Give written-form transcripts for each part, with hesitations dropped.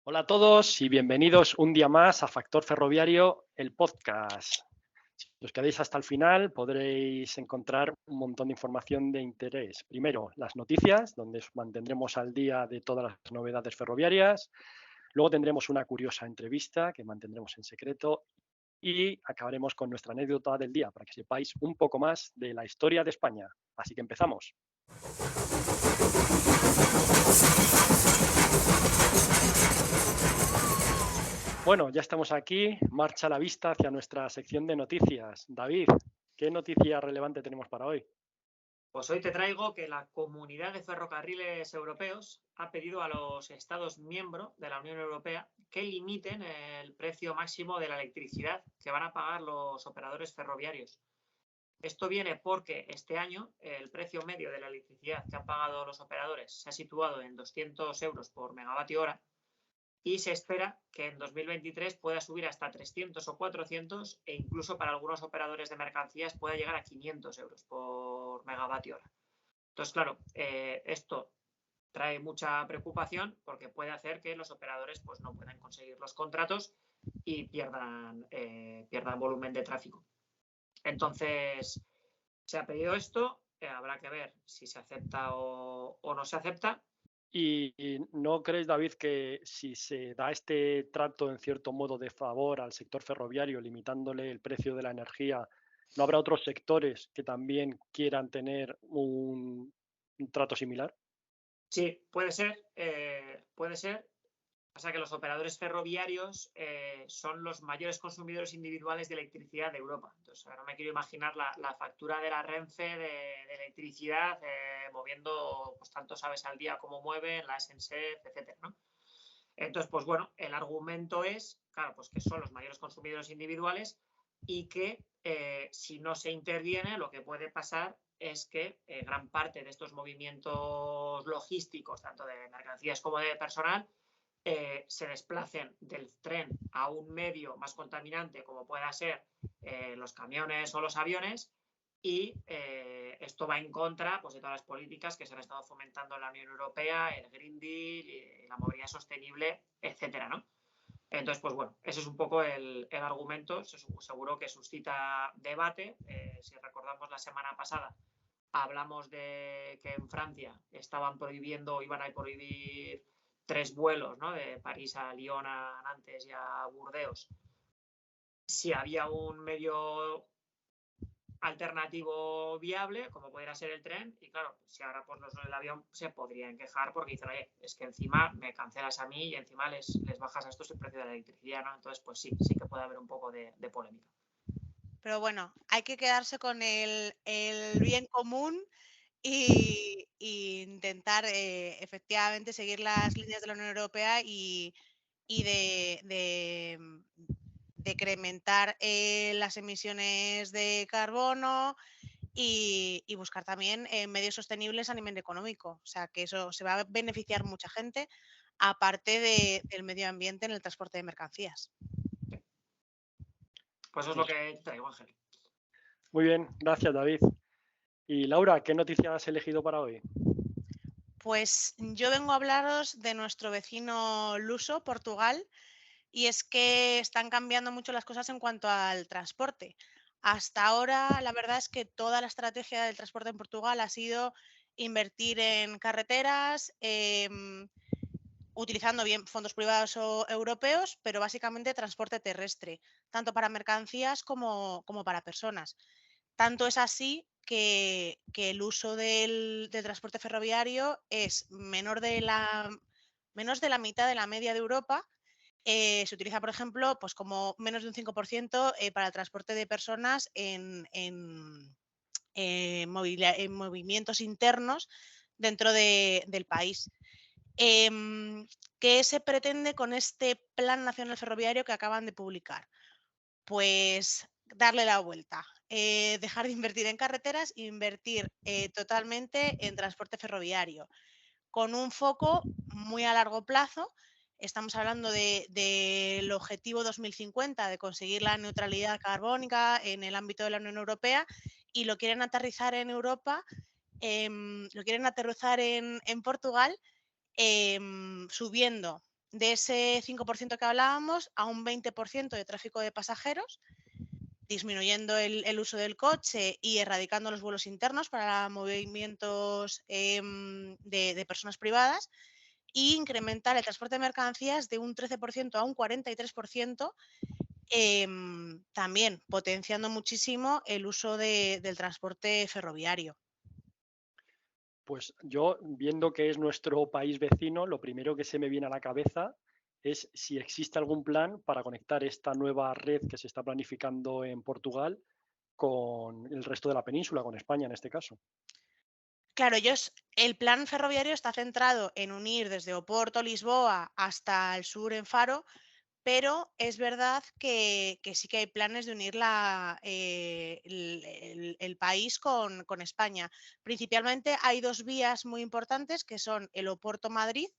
Hola a todos y bienvenidos un día más a Factor Ferroviario, el podcast. Si os quedáis hasta el final podréis encontrar un montón de información de interés. Primero, las noticias, donde os mantendremos al día de todas las novedades ferroviarias. Luego tendremos una curiosa entrevista que mantendremos en secreto y acabaremos con nuestra anécdota del día para que sepáis un poco más de la historia de España. Así que empezamos. Bueno, ya estamos aquí, marcha la vista hacia nuestra sección de noticias. David, ¿qué noticia relevante tenemos para hoy? Pues hoy te traigo que la Comunidad de Ferrocarriles Europeos ha pedido a los Estados miembros de la Unión Europea que limiten el precio máximo de la electricidad que van a pagar los operadores ferroviarios. Esto viene porque este año el precio medio de la electricidad que han pagado los operadores se ha situado en 200 euros por megavatio hora y se espera que en 2023 pueda subir hasta 300 o 400 e incluso para algunos operadores de mercancías pueda llegar a 500 euros por megavatio hora. Entonces, claro, esto trae mucha preocupación porque puede hacer que los operadores pues, no puedan conseguir los contratos y pierdan volumen de tráfico. Entonces, se ha pedido esto, habrá que ver si se acepta o no se acepta. ¿Y no crees, David, que si se da este trato en cierto modo de favor al sector ferroviario, limitándole el precio de la energía, no habrá otros sectores que también quieran tener un trato similar? Sí, puede ser, puede ser. Pasa que los operadores ferroviarios son los mayores consumidores individuales de electricidad de Europa. Entonces, no me quiero imaginar la factura de la Renfe de electricidad moviendo pues, tantos aves al día como mueven, la SNCF, etcétera, ¿no? Entonces, pues bueno, el argumento es, claro, pues que son los mayores consumidores individuales y que si no se interviene, lo que puede pasar es que gran parte de estos movimientos logísticos, tanto de mercancías como de personal, se desplacen del tren a un medio más contaminante como pueda ser los camiones o los aviones y esto va en contra pues, de todas las políticas que se han estado fomentando en la Unión Europea, el Green Deal, y la movilidad sostenible, etcétera, ¿no? Entonces, pues bueno, ese es un poco el argumento, seguro que suscita debate. Si recordamos la semana pasada, hablamos de que en Francia estaban prohibiendo, iban a prohibir 3 vuelos, ¿no? De París a Lyon, a Nantes y a Burdeos. Si había un medio alternativo viable, como pudiera ser el tren, y claro, si ahora pues los del avión se podrían quejar porque dicen, oye, es que encima me cancelas a mí y encima les bajas a estos el precio de la electricidad, ¿no? Entonces, pues sí que puede haber un poco de polémica. Pero bueno, hay que quedarse con el bien común y intentar efectivamente seguir las líneas de la Unión Europea y de decrementar las emisiones de carbono y buscar también medios sostenibles a nivel económico. O sea, que eso se va a beneficiar mucha gente, aparte del medio ambiente en el transporte de mercancías. Pues eso es lo que traigo, Ángel. Muy bien, gracias, David. Y Laura, ¿qué noticia has elegido para hoy? Pues yo vengo a hablaros de nuestro vecino luso, Portugal, y es que están cambiando mucho las cosas en cuanto al transporte. Hasta ahora, la verdad es que toda la estrategia del transporte en Portugal ha sido invertir en carreteras, utilizando bien fondos privados o europeos, pero básicamente transporte terrestre, tanto para mercancías como para personas. Tanto es así que el uso del transporte ferroviario es menos de la mitad de la media de Europa. Se utiliza, por ejemplo, pues como menos de un 5% para el transporte de personas en movimientos internos dentro del país. ¿Qué se pretende con este Plan Nacional Ferroviario que acaban de publicar? Pues darle la vuelta, dejar de invertir en carreteras e invertir totalmente en transporte ferroviario, con un foco muy a largo plazo. Estamos hablando del objetivo 2050 de conseguir la neutralidad carbónica en el ámbito de la Unión Europea y lo quieren aterrizar en Europa, lo quieren aterrizar en Portugal, subiendo de ese 5% que hablábamos a un 20% de tráfico de pasajeros, disminuyendo el uso del coche y erradicando los vuelos internos para movimientos de personas privadas, e incrementar el transporte de mercancías de un 13% a un 43%, también potenciando muchísimo el uso del transporte ferroviario. Pues yo, viendo que es nuestro país vecino, lo primero que se me viene a la cabeza es si existe algún plan para conectar esta nueva red que se está planificando en Portugal con el resto de la península, con España en este caso. Claro, el plan ferroviario está centrado en unir desde Oporto, Lisboa, hasta el sur en Faro, pero es verdad que sí que hay planes de unir el país con España. Principalmente hay dos vías muy importantes, que son el Oporto-Madrid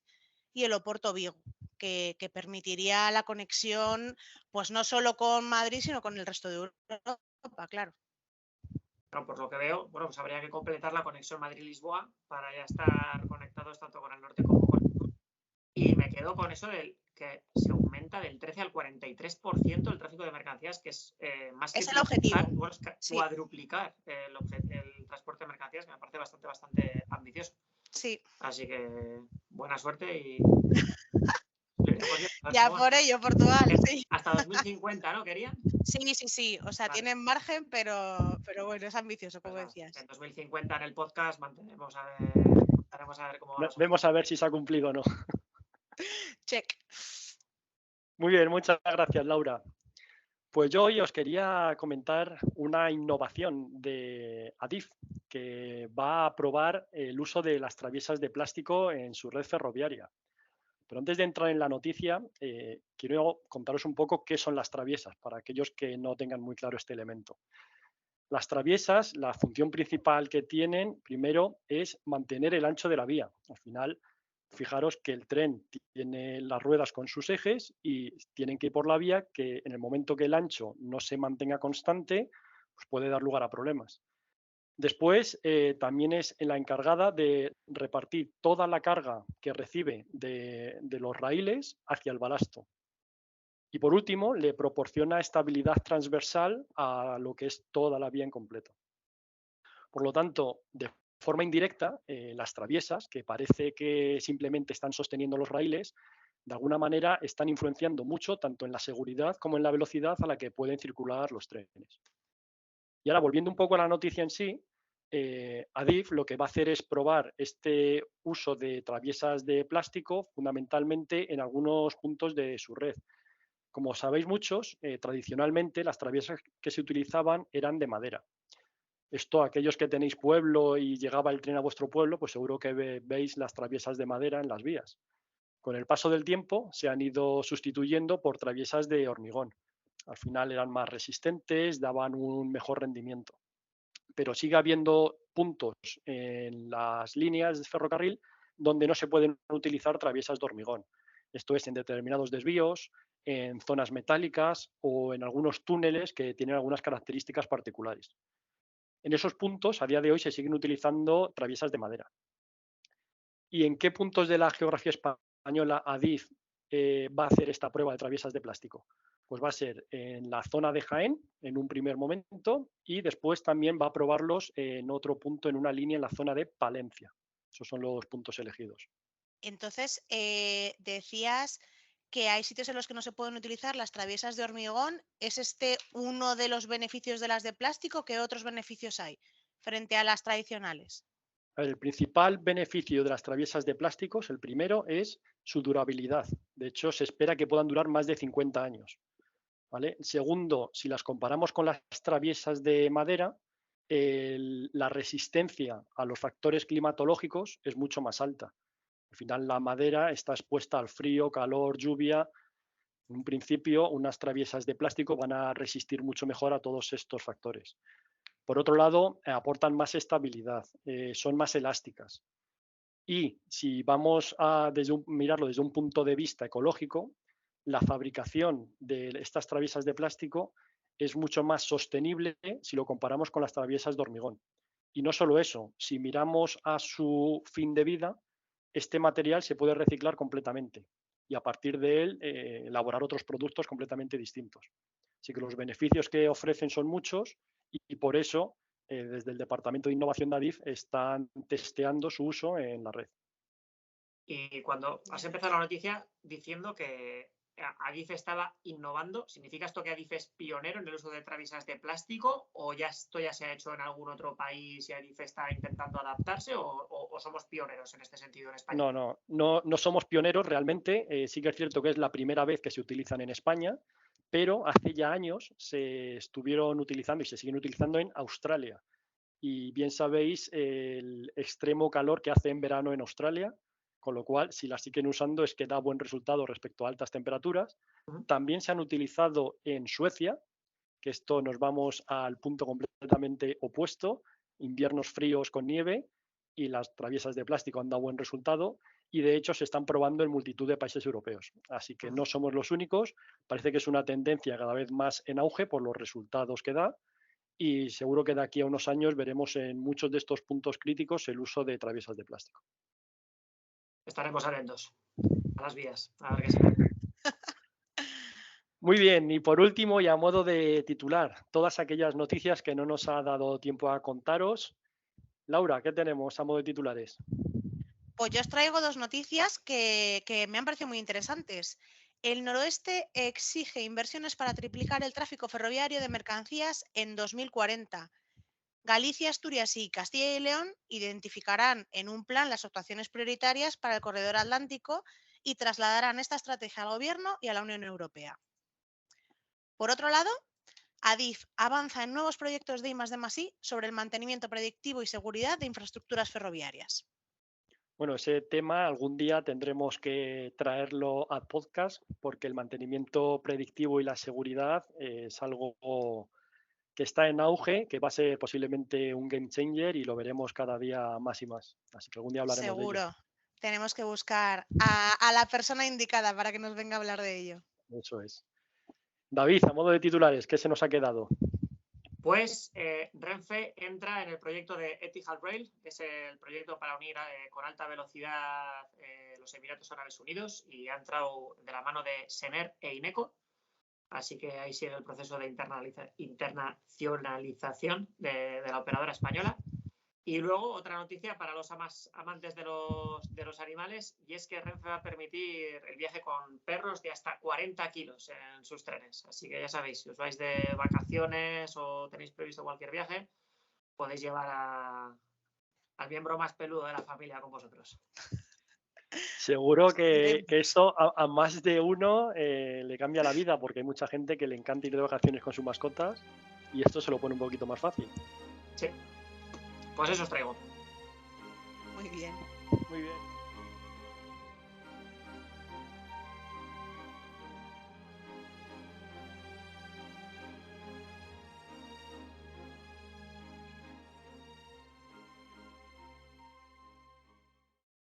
y el Oporto-Vigo, que permitiría la conexión, pues no solo con Madrid, sino con el resto de Europa, claro. Bueno, por lo que veo, bueno, pues habría que completar la conexión Madrid-Lisboa para ya estar conectados tanto con el norte como con el sur. Y me quedo con eso del que se aumenta del 13 al 43% el tráfico de mercancías, que es más que es el objetivo. Cuadruplicar el transporte de mercancías, que me parece bastante ambicioso. Sí. Así que buena suerte y... Ya por ello, Portugal, sí. Hasta 2050, ¿no? ¿Querían? Sí. O sea, vale. Tienen margen, pero bueno, es ambicioso, como pues decías. En 2050 en el podcast mantenemos a ver cómo va. Vemos a ver si se ha cumplido o no. Check. Muy bien, muchas gracias, Laura. Pues yo hoy os quería comentar una innovación de Adif, que va a probar el uso de las traviesas de plástico en su red ferroviaria. Pero antes de entrar en la noticia, quiero contaros un poco qué son las traviesas, para aquellos que no tengan muy claro este elemento. Las traviesas, la función principal que tienen, primero, es mantener el ancho de la vía. Al final, fijaros que el tren tiene las ruedas con sus ejes y tienen que ir por la vía, que en el momento que el ancho no se mantenga constante, pues puede dar lugar a problemas. Después, también es la encargada de repartir toda la carga que recibe de los raíles hacia el balasto. Y por último, le proporciona estabilidad transversal a lo que es toda la vía en completo. Por lo tanto, de forma indirecta, las traviesas, que parece que simplemente están sosteniendo los raíles, de alguna manera están influenciando mucho tanto en la seguridad como en la velocidad a la que pueden circular los trenes. Y ahora, volviendo un poco a la noticia en sí, Adif lo que va a hacer es probar este uso de traviesas de plástico fundamentalmente en algunos puntos de su red. Como sabéis muchos, tradicionalmente las traviesas que se utilizaban eran de madera. Esto, aquellos que tenéis pueblo y llegaba el tren a vuestro pueblo, pues seguro que veis las traviesas de madera en las vías. Con el paso del tiempo se han ido sustituyendo por traviesas de hormigón. Al final eran más resistentes, daban un mejor rendimiento. Pero sigue habiendo puntos en las líneas de ferrocarril donde no se pueden utilizar traviesas de hormigón. Esto es en determinados desvíos, en zonas metálicas o en algunos túneles que tienen algunas características particulares. En esos puntos, a día de hoy, se siguen utilizando traviesas de madera. ¿Y en qué puntos de la geografía española Adif va a hacer esta prueba de traviesas de plástico? Pues va a ser en la zona de Jaén, en un primer momento, y después también va a probarlos en otro punto, en una línea en la zona de Palencia. Esos son los puntos elegidos. Entonces, decías que hay sitios en los que no se pueden utilizar las traviesas de hormigón. ¿Es este uno de los beneficios de las de plástico? ¿Qué otros beneficios hay frente a las tradicionales? El principal beneficio de las traviesas de plásticos, el primero, es su durabilidad. De hecho, se espera que puedan durar más de 50 años. ¿Vale? Segundo, si las comparamos con las traviesas de madera, la resistencia a los factores climatológicos es mucho más alta. Al final, la madera está expuesta al frío, calor, lluvia. En un principio, unas traviesas de plástico van a resistir mucho mejor a todos estos factores. Por otro lado, aportan más estabilidad, son más elásticas. Y si vamos a mirarlo desde un punto de vista ecológico, la fabricación de estas traviesas de plástico es mucho más sostenible si lo comparamos con las traviesas de hormigón. Y no solo eso, si miramos a su fin de vida, este material se puede reciclar completamente. y a partir de él elaborar otros productos completamente distintos. Así que los beneficios que ofrecen son muchos y por eso desde el Departamento de Innovación de Adif están testeando su uso en la red. Y cuando has empezado la noticia diciendo que Adif estaba innovando, ¿significa esto que Adif es pionero en el uso de travisas de plástico o ya esto ya se ha hecho en algún otro país y Adif está intentando adaptarse o somos pioneros en este sentido en España? No somos pioneros realmente. Sí que es cierto que es la primera vez que se utilizan en España, pero hace ya años se estuvieron utilizando y se siguen utilizando en Australia. Y bien sabéis el extremo calor que hace en verano en Australia, con lo cual si las siguen usando es que da buen resultado respecto a altas temperaturas. También se han utilizado en Suecia, que esto nos vamos al punto completamente opuesto, inviernos fríos con nieve y las traviesas de plástico han dado buen resultado y de hecho se están probando en multitud de países europeos. Así que no somos los únicos, parece que es una tendencia cada vez más en auge por los resultados que da y seguro que de aquí a unos años veremos en muchos de estos puntos críticos el uso de traviesas de plástico. Estaremos atentos a las vías, a ver qué se ve. Muy bien, y por último, y a modo de titular, todas aquellas noticias que no nos ha dado tiempo a contaros. Laura, ¿qué tenemos a modo de titulares? Pues yo os traigo dos noticias que me han parecido muy interesantes. El Noroeste exige inversiones para triplicar el tráfico ferroviario de mercancías en 2040. Galicia, Asturias y Castilla y León identificarán en un plan las actuaciones prioritarias para el corredor atlántico y trasladarán esta estrategia al Gobierno y a la Unión Europea. Por otro lado, Adif avanza en nuevos proyectos de I+D+I sobre el mantenimiento predictivo y seguridad de infraestructuras ferroviarias. Bueno, ese tema algún día tendremos que traerlo a podcast porque el mantenimiento predictivo y la seguridad es algo que está en auge, que va a ser posiblemente un game changer y lo veremos cada día más y más. Así que algún día hablaremos de ello. Seguro. Tenemos que buscar a la persona indicada para que nos venga a hablar de ello. Eso es. David, a modo de titulares, ¿qué se nos ha quedado? Pues Renfe entra en el proyecto de Etihad Rail, que es el proyecto para unir con alta velocidad los Emiratos Árabes Unidos y ha entrado de la mano de Sener e Ineco. Así que ahí sigue el proceso de internacionalización de la operadora española. Y luego otra noticia para los amantes de los animales y es que Renfe va a permitir el viaje con perros de hasta 40 kilos en sus trenes. Así que ya sabéis, si os vais de vacaciones o tenéis previsto cualquier viaje, podéis llevar al miembro más peludo de la familia con vosotros. Seguro que eso a más de uno le cambia la vida porque hay mucha gente que le encanta ir de vacaciones con sus mascotas y esto se lo pone un poquito más fácil. Sí. Pues eso os traigo. Muy bien. Muy bien.